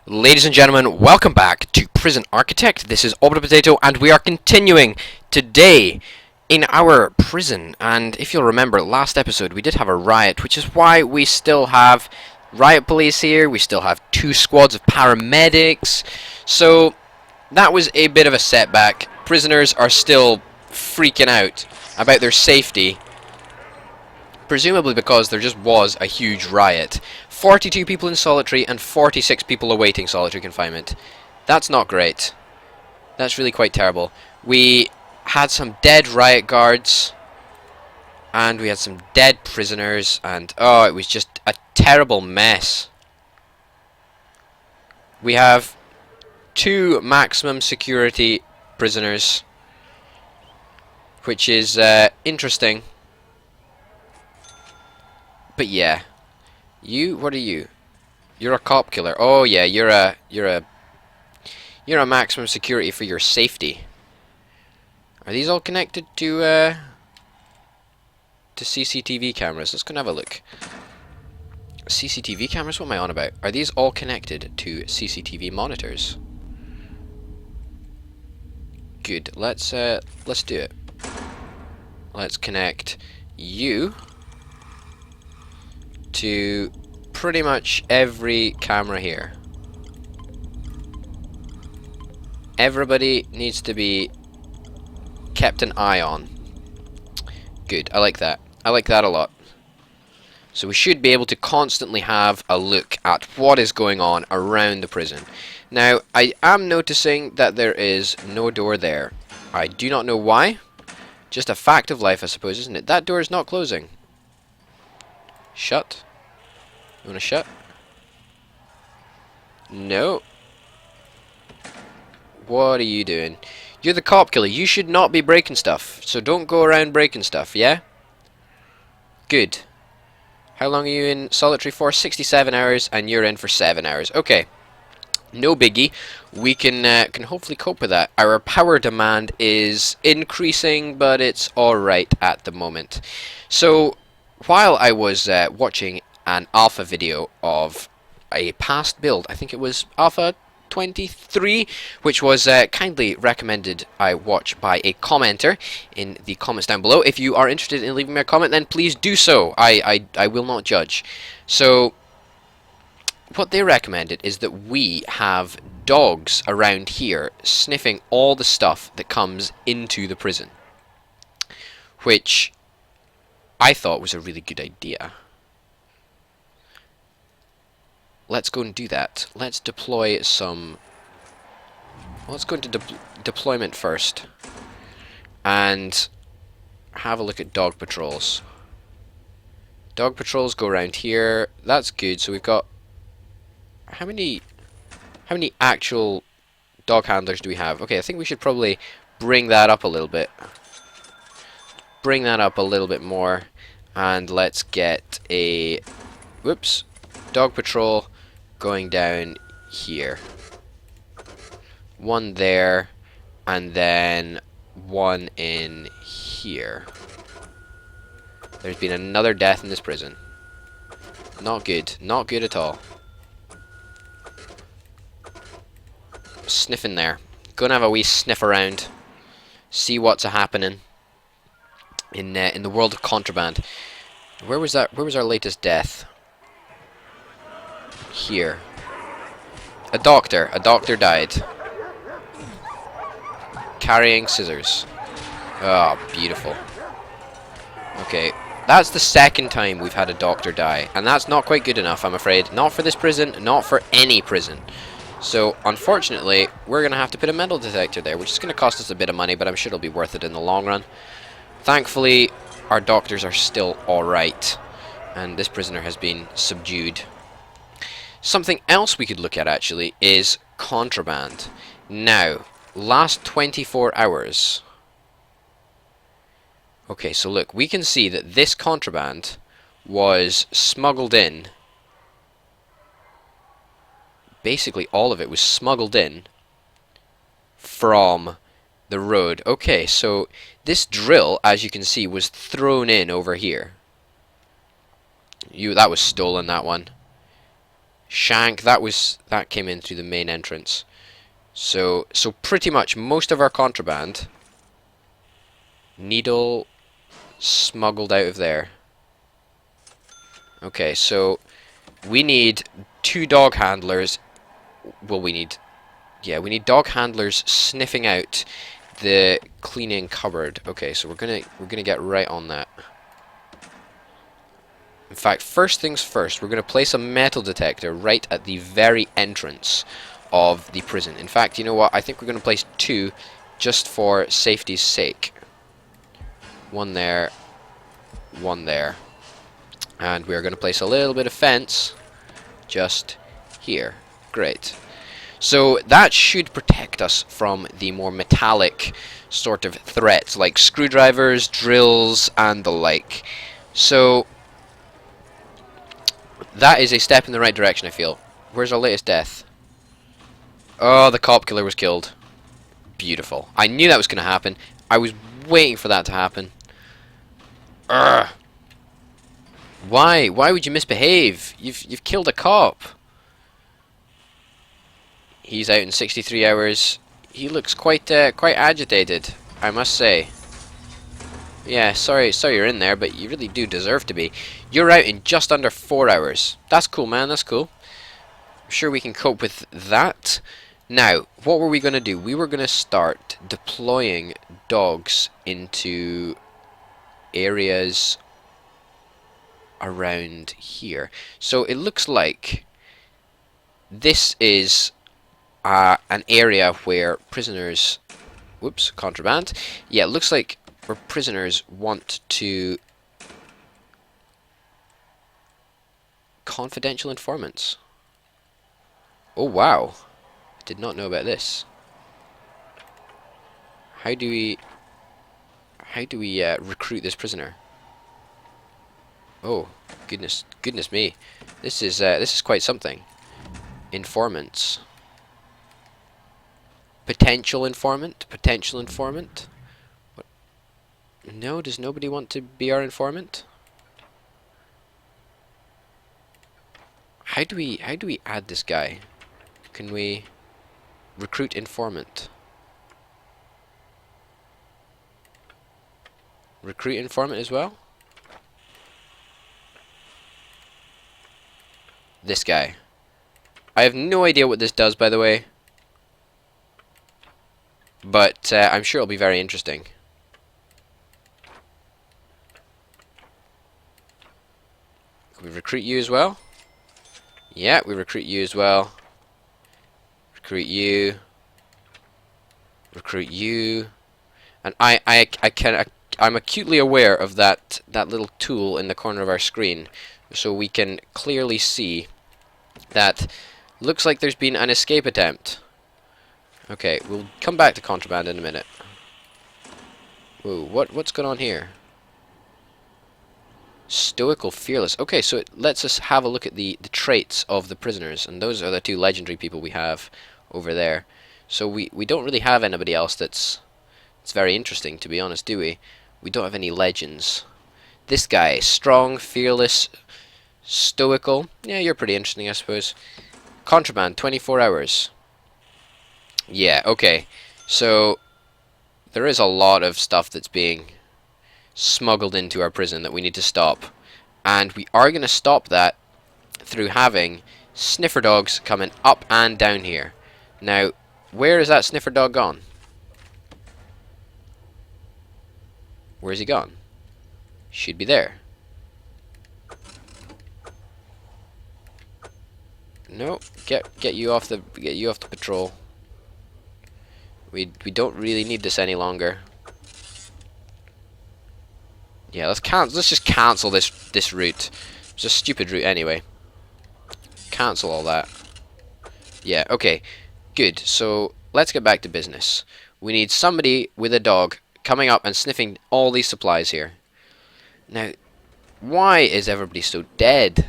Ladies and gentlemen, welcome back to Prison Architect. This is Obra Potato, and we are continuing today in our prison. And if you'll remember, last episode we did have a riot, which is why we still have riot police here. We still have 2 squads of paramedics. So that was a bit of a setback. Prisoners are still freaking out about their safety, presumably because there just was a huge riot. 42 people in solitary and 46 people awaiting solitary confinement. That's not great. That's really quite terrible. We had some dead riot guards, and we had some dead prisoners, and oh, it was just a terrible mess. We have 2 maximum security prisoners, which is interesting. But yeah, what are you? You're a cop killer. Oh yeah, you're a maximum security for your safety. Are these all connected to CCTV cameras? Let's go and have a look. CCTV cameras? What am I on about? Are these all connected to CCTV monitors? Good. Let's do it. Let's connect you to pretty much every camera here. Everybody needs to be kept an eye on. Good, I like that. I like that a lot. So we should be able to constantly have a look at what is going on around the prison. Now, I am noticing that there is no door there. I do not know why. Just a fact of life, I suppose, isn't it? That door is not closing. Shut. You wanna shut? No. What are you doing? You're the cop killer. You should not be breaking stuff. So don't go around breaking stuff, yeah? Good. How long are you in solitary for? 67 hours, and you're in for 7 hours. Okay. No biggie. We can hopefully cope with that. Our power demand is increasing, but it's alright at the moment. So, while I was watching an alpha video of a past build, I think it was Alpha 23, which was kindly recommended I watch by a commenter in the comments down below. If you are interested in leaving me a comment, then please do so. I will not judge. So, what they recommended is that we have dogs around here sniffing all the stuff that comes into the prison, which I thought was a really good idea. Let's go and do that. Let's deploy some... Let's go into deployment first and have a look at dog patrols. Dog patrols go around here. That's good. So we've got... How many actual dog handlers do we have? Okay, I think we should probably bring that up a little bit. Bring that up a little bit more. And let's get a... Whoops. Dog patrol going down here. One there, and then one in here. There's been another death in this prison. Not good. Not good at all. Sniffing there. Gonna have a wee sniff around. See what's a-happening in the world of contraband. Where was that? Where was our latest death? Here. A doctor died. Carrying scissors. Oh, beautiful. Okay, that's the second time we've had a doctor die, and that's not quite good enough, I'm afraid. Not for this prison, not for any prison. So, unfortunately, we're going to have to put a metal detector there, which is going to cost us a bit of money, but I'm sure it'll be worth it in the long run. Thankfully, our doctors are still alright, and this prisoner has been subdued. Something else we could look at, actually, is contraband. Now, last 24 hours... Okay, so look, we can see that this contraband was smuggled in. Basically, all of it was smuggled in from the road. Okay, so this drill, as you can see, was thrown in over here. That was stolen, that one. Shank, that came in through the main entrance. So pretty much most of our contraband, needle, smuggled out of there. Okay, so we need 2 dog handlers. Well, we need dog handlers sniffing out the cleaning cupboard. Okay, so we're gonna get right on that. In fact, first things first, we're gonna place a metal detector right at the very entrance of the prison. In fact, you know what? I think we're gonna place 2 just for safety's sake. 1 there, 1 there. And we're going to place a little bit of fence just here. Great. So that should protect us from the more metallic sort of threats like screwdrivers, drills, and the like. So that is a step in the right direction, I feel. Where's our latest death? Oh, the cop killer was killed. Beautiful. I knew that was going to happen. I was waiting for that to happen. Urgh. Why? Why would you misbehave? You've killed a cop. He's out in 63 hours. He looks quite agitated, I must say. Yeah, sorry you're in there, but you really do deserve to be. You're out in just under 4 hours. That's cool, man. That's cool. I'm sure we can cope with that. Now, what were we going to do? We were going to start deploying dogs into areas around here. So it looks like this is an area where prisoners... Whoops, contraband. Yeah, it looks like where prisoners want to... Confidential informants. Oh, wow. I did not know about this. How do we recruit this prisoner? Oh, goodness me. This is quite something. Informants. Potential informant? Potential informant? What? No, does nobody want to be our informant? How do we add this guy? Can we recruit informant? Recruit informant as well? This guy. I have no idea what this does, by the way. But I'm sure it'll be very interesting. Can we recruit you as well? Yeah, we recruit you as well. Recruit you. Recruit you. And I'm acutely aware of that little tool in the corner of our screen, so we can clearly see that looks like there's been an escape attempt. Okay, we'll come back to contraband in a minute. Whoa, what's going on here? Stoical, fearless. Okay, so it lets us have a look at the traits of the prisoners, and those are the 2 legendary people we have over there. So we don't really have anybody else that's very interesting, to be honest, do we? We don't have any legends. This guy, strong, fearless, stoical. Yeah, you're pretty interesting, I suppose. Contraband, 24 hours. Yeah, okay. So there is a lot of stuff that's being smuggled into our prison that we need to stop. And we are going to stop that through having sniffer dogs coming up and down here. Now, where is that sniffer dog gone? Where's he gone? Should be there. No, get you off the patrol. We don't really need this any longer. Yeah, let's just cancel this route. It's a stupid route anyway. Cancel all that. Yeah, okay. Good. So let's get back to business. We need somebody with a dog coming up and sniffing all these supplies here. Now, why is everybody so dead?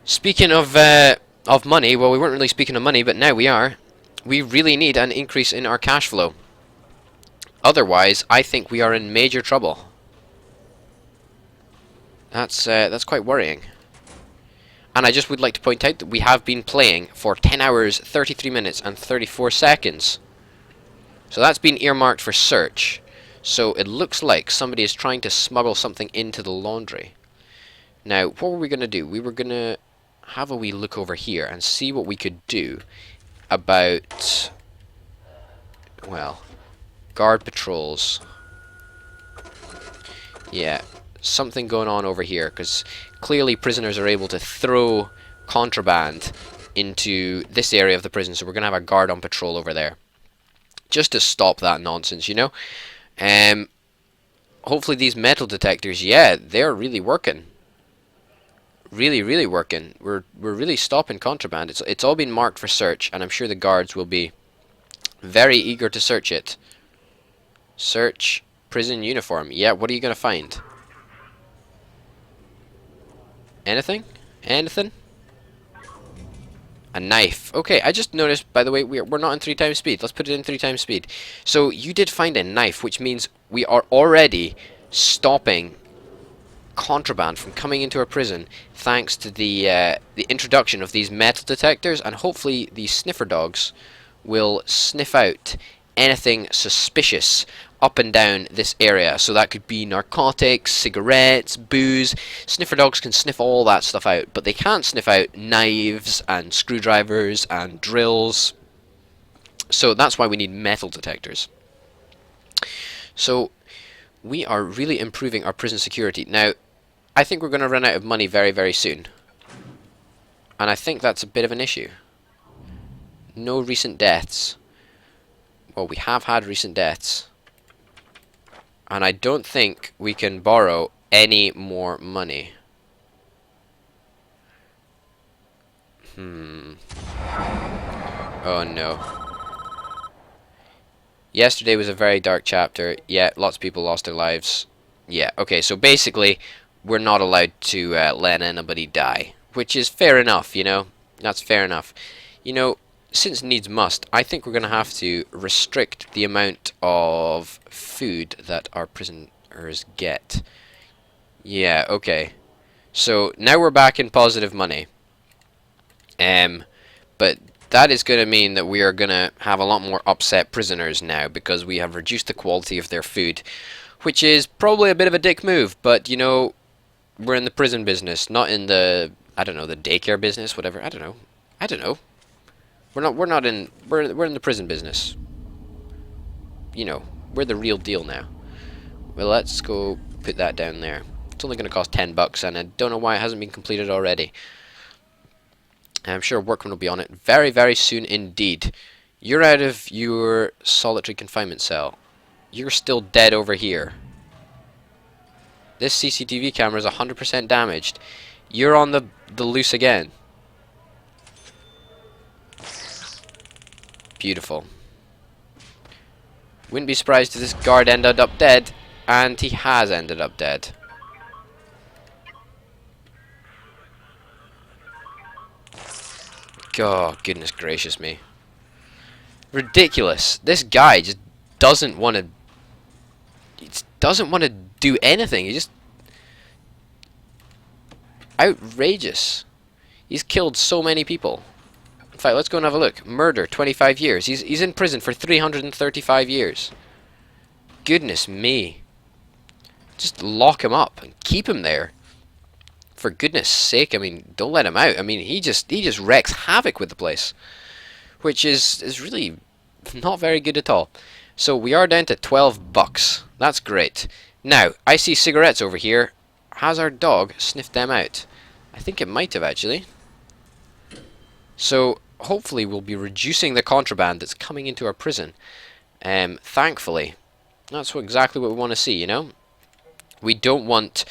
Speaking of money, well, we weren't really speaking of money, but now we are. We really need an increase in our cash flow. Otherwise, I think we are in major trouble. That's quite worrying. And I just would like to point out that we have been playing for 10 hours, 33 minutes, and 34 seconds. So that's been earmarked for search. So it looks like somebody is trying to smuggle something into the laundry. Now, what were we going to do? We were going to have a wee look over here and see what we could do about, well, guard patrols. Yeah, something going on over here, because clearly prisoners are able to throw contraband into this area of the prison, so we're going to have a guard on patrol over there. Just to stop that nonsense, you know? Hopefully these metal detectors, yeah, they're really working. Really working. We're really stopping contraband. It's all been marked for search, and I'm sure the guards will be very eager to search it. Search prison uniform. Yeah, what are you going to find? Anything? Anything? A knife. Okay, I just noticed, by the way, we're not in 3 times speed. Let's put it in 3 times speed. So, you did find a knife, which means we are already stopping contraband from coming into our prison thanks to the introduction of these metal detectors, and hopefully these sniffer dogs will sniff out anything suspicious up and down this area. So that could be narcotics, cigarettes, booze. Sniffer dogs can sniff all that stuff out, but they can't sniff out knives and screwdrivers and drills. So that's why we need metal detectors. So we are really improving our prison security. Now, I think we're going to run out of money very soon. And I think that's a bit of an issue. No recent deaths. Well, we have had recent deaths. And I don't think we can borrow any more money. Oh no. Yesterday was a very dark chapter. Yeah, lots of people lost their lives. Yeah, okay, so basically, we're not allowed to let anybody die. Which is fair enough, you know? That's fair enough. You know, since needs must, I think we're going to have to restrict the amount of food that our prisoners get. Yeah, okay. So, now we're back in positive money. But that is going to mean that we are going to have a lot more upset prisoners now, because we have reduced the quality of their food, which is probably a bit of a dick move, but, you know, we're in the prison business, not in the, I don't know, the daycare business, whatever. I don't know. We're in the prison business. You know, we're the real deal now. Well, let's go put that down there. It's only going to cost $10, and I don't know why it hasn't been completed already. I'm sure a workman will be on it very soon indeed. You're out of your solitary confinement cell. You're still dead over here. This CCTV camera is 100% damaged. You're on the loose again. Beautiful. Wouldn't be surprised if this guard ended up dead, and he has ended up dead. God, goodness gracious me. Ridiculous. This guy just doesn't want to... He just doesn't want to do anything. He just... Outrageous. He's killed so many people. In fact, let's go and have a look. Murder, 25 years. He's in prison for 335 years. Goodness me. Just lock him up and keep him there. For goodness sake, I mean, don't let him out. I mean, he just wreaks havoc with the place, which is really not very good at all. So we are down to $12. That's great. Now, I see cigarettes over here. Has our dog sniffed them out? I think it might have, actually. So hopefully we'll be reducing the contraband that's coming into our prison. Thankfully, that's exactly what we want to see, you know? We don't want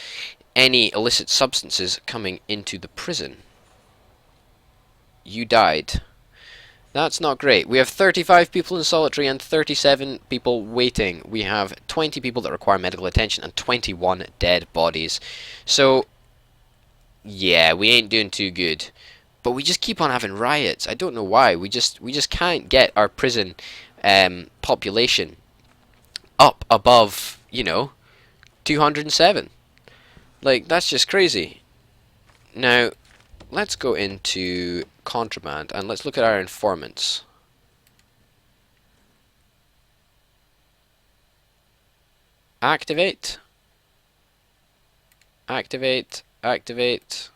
any illicit substances coming into the prison. You died. That's not great. We have 35 people in solitary and 37 people waiting. We have 20 people that require medical attention and 21 dead bodies. So, yeah, we ain't doing too good. But we just keep on having riots. I don't know why. We just can't get our prison population up above, you know, 207. Like, that's just crazy. Now, let's go into contraband and let's look at our informants. Activate. Activate. Activate.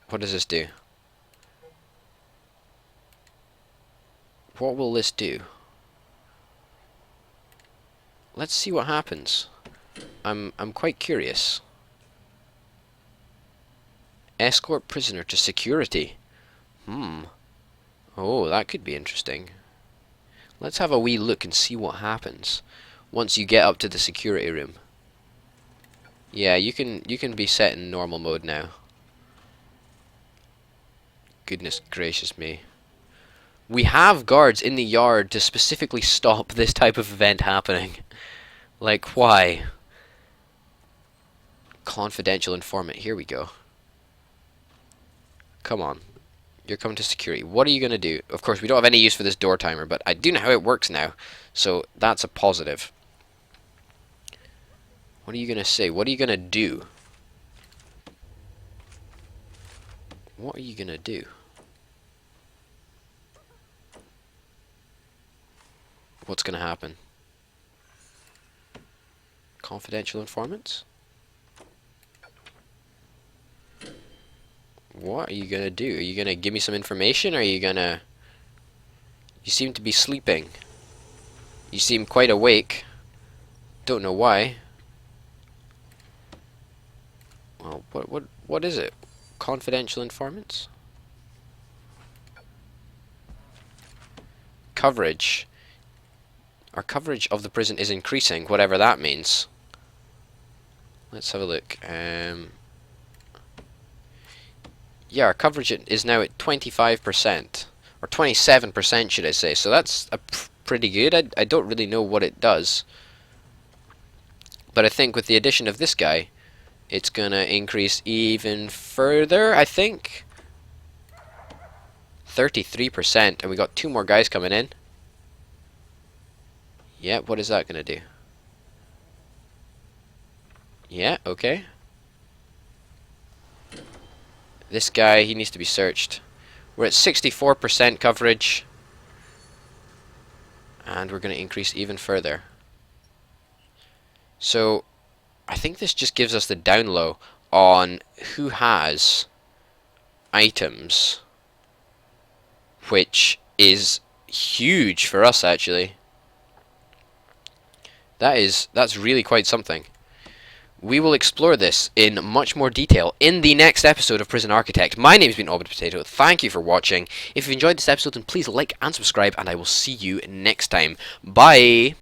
What does this do? What will this do? Let's see what happens. I'm quite curious. Escort prisoner to security. Oh, that could be interesting. Let's have a wee look and see what happens once you get up to the security room. Yeah, you can be set in normal mode now. Goodness gracious me. We have guards in the yard to specifically stop this type of event happening. Like, why? Confidential informant, here we go. Come on. You're coming to security. What are you going to do? Of course, we don't have any use for this door timer, but I do know how it works now. So, that's a positive. What are you going to say? What are you going to do? What are you going to do? What's going to happen? Confidential informants? What are you gonna do? Are you gonna give me some information, or are you gonna... You seem to be sleeping. You seem quite awake. Don't know why. Well, what is it? Confidential informants? Coverage. Our coverage of the prison is increasing, whatever that means. Let's have a look. Yeah, our coverage is now at 25%, or 27% should I say, so that's pretty good. I don't really know what it does, but I think with the addition of this guy, it's gonna increase even further, I think. 33%, and we got 2 more guys coming in. Yeah, what is that gonna do? Yeah, okay. This guy, he needs to be searched. We're at 64% coverage. And we're going to increase even further. So, I think this just gives us the down low on who has items. Which is huge for us, actually. That's really quite something. We will explore this in much more detail in the next episode of Prison Architect. My name's been Orbit Potato. Thank you for watching. If you've enjoyed this episode, then please like and subscribe, and I will see you next time. Bye!